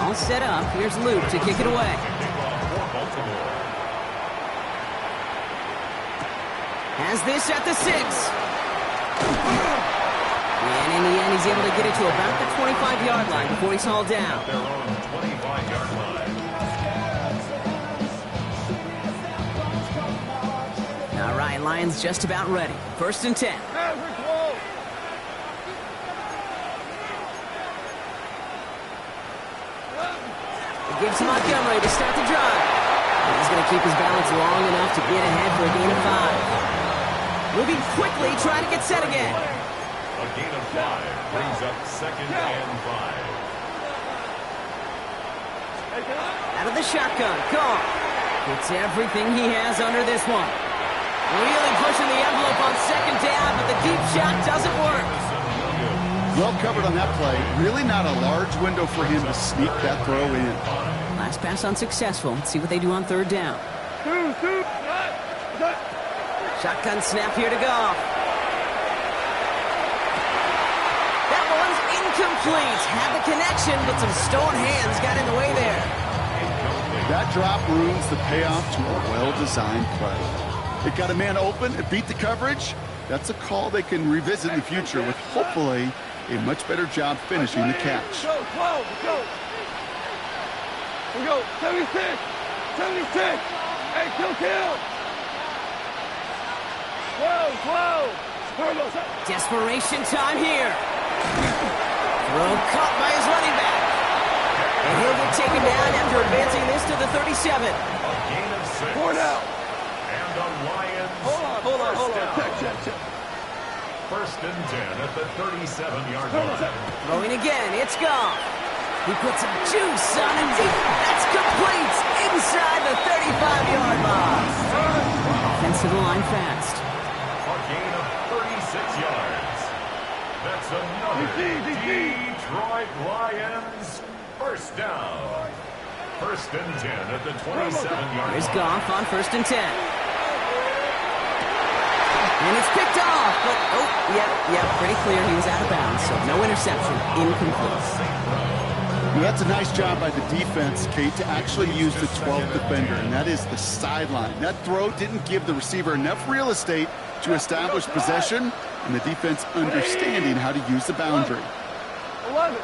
All set up. Here's Luke to kick it away. Has this at the 6. And in the end, he's able to get it to about the 25-yard line before he's hauled down. Their own 25-yard line. All right, Lions just about ready. 1st and 10. It gives to Montgomery to start the drive. And he's going to keep his balance long enough to get ahead for a gain of 5. Moving quickly, trying to get set again. A gain of 5 brings up 2nd and 5. Out of the shotgun, Goff gets everything he has under this one. Really pushing the envelope on 2nd down, but the deep shot doesn't work. Well covered on that play. Really not a large window for him to sneak that throw in. Last pass unsuccessful. Let's see what they do on 3rd down. Shotgun snap here to Goff. That one's incomplete. incomplete. Had the connection, but some stone hands got in the way there. That drop ruins the payoff to a well-designed play. It got a man open, it beat the coverage. That's a call they can revisit in the future with hopefully a much better job finishing the catch. Go, close, go. We go, 76, 76. Hey, kill. Whoa. Desperation time here. Throw caught by his running back. And he'll get taken down after advancing this to the 37. A gain of 6. 4 down. And the Lions. Hold on. Check. First and 10 at the 37-yard line. Throwing again, it's gone. He puts some juice on him. That's complete inside the 35-yard line. Offensive line fast. A gain of 36 yards. That's another Detroit Lions first down. First and 10 at the 27-yard line. Here's Goff on first and 10. And it's picked off, but, pretty clear he was out of bounds, so no interception, incomplete. That's a nice job by the defense, Kate, to actually use the 12th defender, and that is the sideline. That throw didn't give the receiver enough real estate to establish possession, and the defense understanding how to use the boundary. 11.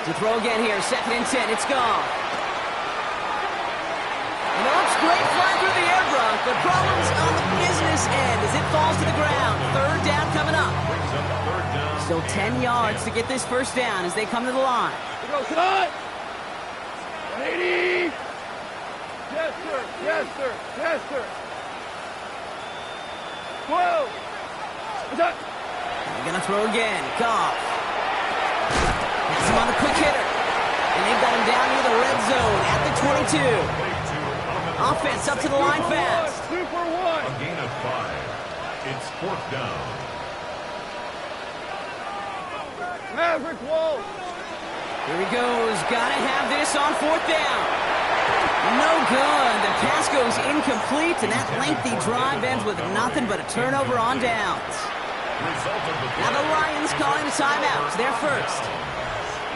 To throw again here, second and 10, it's gone. And it looks great flying through the air, Brock, but problems on the business end as it falls to the ground. Third down coming up. Still 10 yards to get this first down as they come to the line. We go, cut! 180! Yes, sir. 12! They're going to throw again. Goff. Has him on the quick hitter. And they've got him down near the red zone at the 22. Offense up to the line fast. 2 for 1. A gain of 5. It's fourth down. Maverick Wolf. Here he goes. Gotta have this on fourth down. No good. The pass goes incomplete, and that lengthy drive ends with nothing but a turnover on downs. Now the Lions calling a timeout. They're first.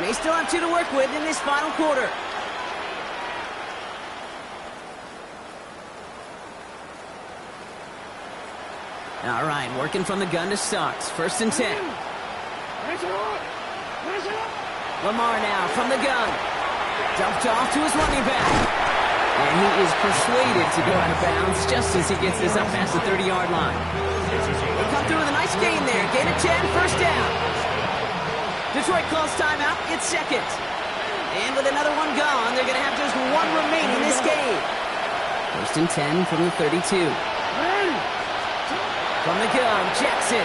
They still have 2 to work with in this final quarter. All right, working from the gun to start. First and 10. Lamar now from the gun. Dumped off to his running back. And he is persuaded to go out of bounds just as he gets this up past the 30-yard line. They come through with a nice gain there. Gain of 10, first down. Detroit calls timeout. It's second. And with another one gone, they're going to have just one remaining in this game. First and 10 from the 32. From the gun, Jackson.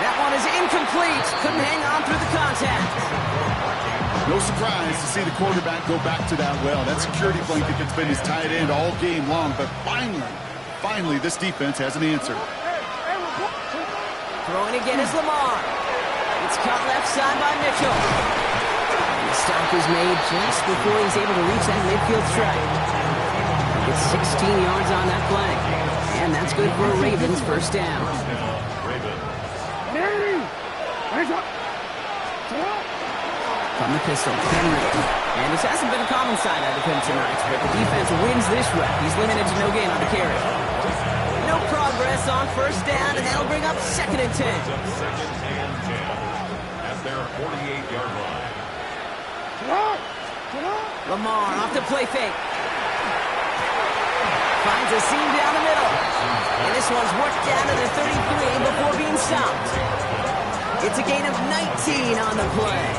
That one is incomplete. Couldn't hang on through the contact. No surprise to see the quarterback go back to that well. That security blanket that's been his tight end all game long, but finally, this defense has an answer. Throwing again is Lamar. It's caught left side by Mitchell. And the stop is made just before he's able to reach that midfield strike. He gets 16 yards on that play. And that's good for a Ravens first down. From the pistol, Henry. And this hasn't been a common sign out of him tonight, but the defense wins this rep. He's limited to no gain on the carry. No progress on first down, and that'll bring up second and 10. Second and 10 at their 48-yard line. Lamar off the play fake. Finds a seam down the middle. And this one's worked down to the 33 before being stopped. It's a gain of 19 on the play.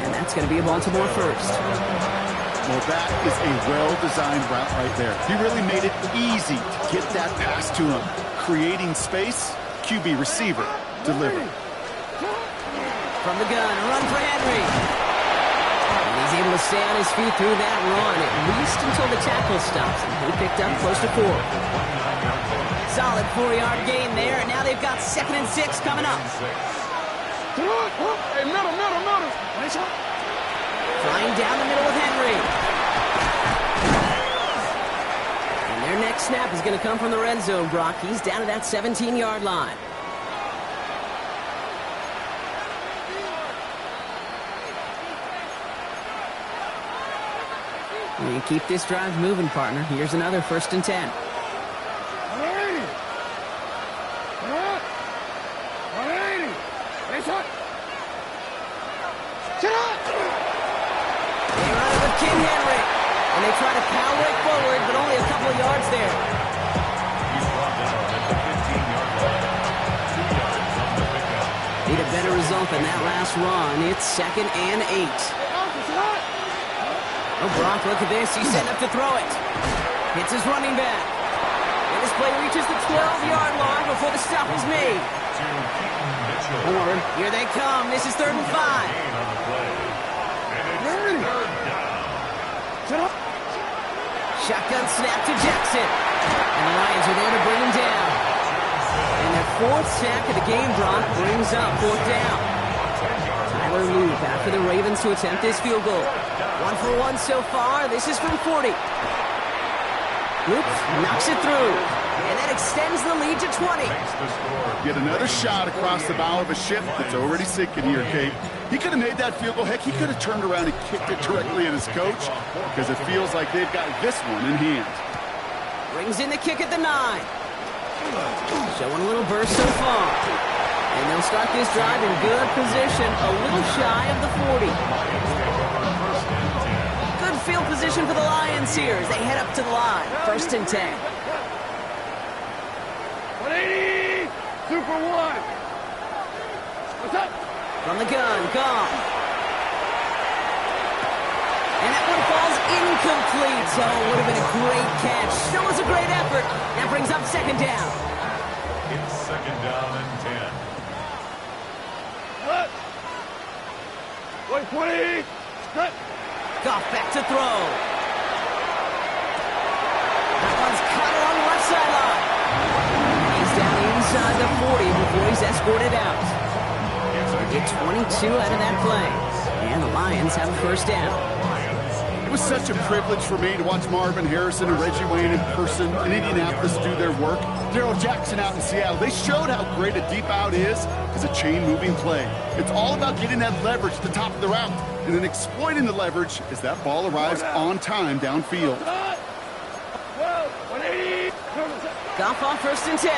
And that's going to be a Baltimore first. Well, that is a well-designed route right there. He really made it easy to get that pass to him. Creating space, QB receiver, deliver. From the gun, run for Henry. And he's able to stay on his feet through that run, at least until the tackle stops. And he picked up close to 4. Solid 4-yard gain there, and now they've got second and 6 coming up. Hey, middle. Flying down the middle with Henry. And their next snap is going to come from the red zone, Brock. He's down to that 17-yard line. You keep this drive moving, partner. Here's another 1st and 10. 180. Hey, shot. Shut up. They run it with King Henry. And they try to power it forward, but only a couple of yards there. He's brought down at the 15-yard line. 2 yards on the pickup. Need a better result than that last run. It's 2nd and 8. Oh, Brock, look at this. He's setting up to throw it. Hits his running back. And this play reaches the 12-yard line before the stop is made. Horn, here they come. This is 3rd and 5. Shut up. Shotgun snap to Jackson. And the Lions are there to bring him down. And their 4th sack of the game, Brock, brings up 4th down. Tyler Loop after the Ravens to attempt this field goal. 1 for 1 so far. This is from 40. Loop knocks it through. And that extends the lead to 20. Get another shot across the bow of a ship that's already sinking here, Kate. He could have made that field goal. Heck, he could have turned around and kicked it directly at his coach because it feels like they've got this one in hand. Brings in the kick at the 9. Showing a little burst so far. And they'll start this drive in good position, a little shy of the 40. Good field position for the Lions here as they head up to the line. 1st and 10. 180. Super 1. What's up? From the gun, gone. And that one falls incomplete. So it would have been a great catch. Still was a great effort. That brings up 2nd down. It's 2nd down and 10. What? 120. Cut. Goff back to throw. That one's caught along the left sideline. He's down inside the 40 before he's escorted out. They get 22 out of that play. And the Lions have a 1st down. It was such a privilege for me to watch Marvin Harrison and Reggie Wayne in person in Indianapolis do their work. Darrell Jackson out in Seattle. They showed how great a deep out is as a chain-moving play. It's all about getting that leverage at the top of the route and then exploiting the leverage as that ball arrives on time downfield. 180. Goff on 1st and 10.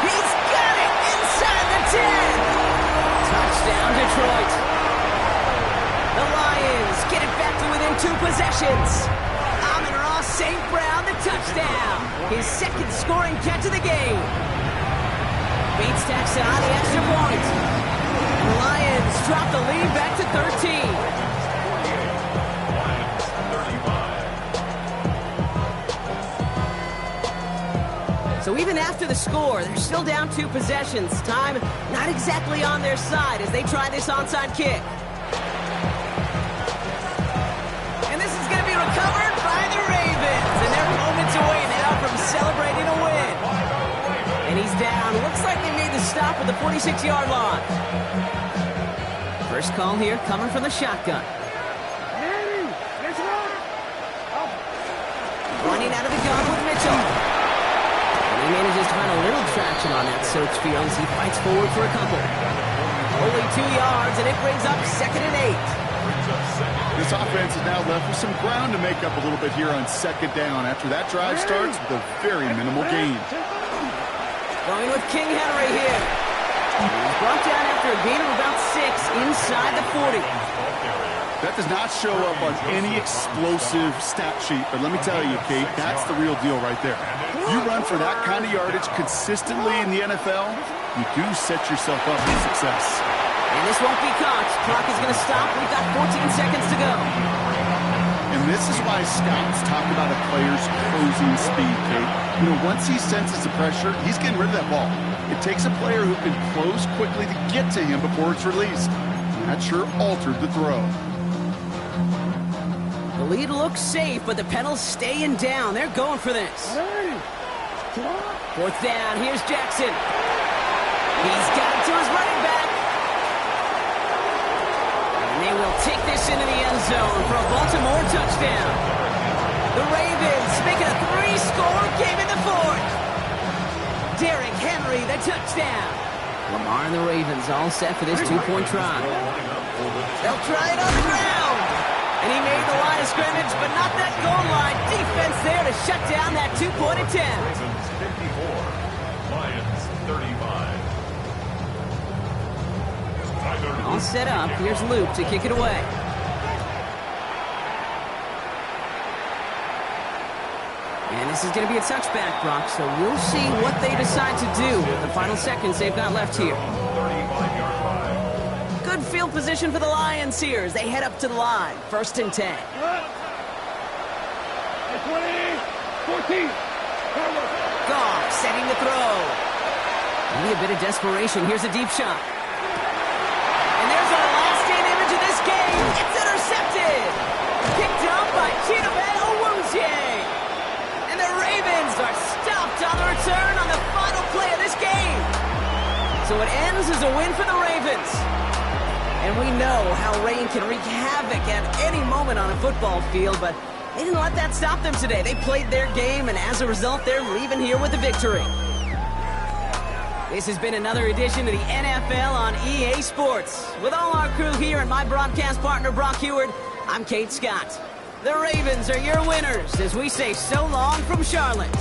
He's got it inside the 10. Touchdown, Detroit. The Lions get it back to within 2 possessions. Amon-Ra St. Brown, the touchdown. His 2nd scoring catch of the game. Bates tacks on the extra point. And the Lions drop the lead back to 13. So even after the score, they're still down 2 possessions. Time not exactly on their side as they try this onside kick. And this is going to be recovered by the Ravens. And they're moments away now from celebrating a win. And he's down. Looks like they made the stop at the 46-yard line. First call here coming from the shotgun. Running out of the gun with Mitchell. He manages to find a little traction on that search field as he fights forward for a couple. Only 2 yards, and it brings up 2nd and 8. This offense is now left with some ground to make up a little bit here on 2nd down after that drive starts with a very minimal gain. Going with King Henry here. He's brought down after a gain of about 6 inside the 40. That does not show up on any explosive stat sheet, but let me tell you, Kate, that's the real deal right there. You run for that kind of yardage consistently in the NFL, you do set yourself up for success. And this won't be caught. Clock is going to stop. We've got 14 seconds to go. And this is why scouts talk about a player's closing speed, Kate. You know, once he senses the pressure, he's getting rid of that ball. It takes a player who can close quickly to get to him before it's released. And that sure altered the throw. The lead looks safe, but the pedals staying down. They're going for this. 4th down. Here's Jackson. He's got it to his running back. And they will take this into the end zone for a Baltimore touchdown. The Ravens make it a 3-score game in the 4th. Derrick Henry, the touchdown. Lamar and the Ravens all set for this 2-point try. They'll try it on the ground. And he made the line of scrimmage, but not that goal line. Defense there to shut down that two-point attempt. Ravens 54, Lions 35. All set up. Here's Luke to kick it away. And this is going to be a touchback, Brock, so we'll see what they decide to do with the final seconds they've got left here. 35-yard line. Good field position for the Lions here as they head up to the line. 1st and 10. 14. Goff setting the throw. Maybe a bit of desperation. Here's a deep shot. And there's our last game image of this game. It's intercepted. Picked up by Chidobe Awuzie. And the Ravens are stopped on the return on the final play of this game. So it ends as a win for the Ravens. And we know how rain can wreak havoc at any moment on a football field, but they didn't let that stop them today. They played their game, and as a result, they're leaving here with a victory. This has been another edition of the NFL on EA Sports. With all our crew here and my broadcast partner, Brock Heward, I'm Kate Scott. The Ravens are your winners as we say so long from Charlotte.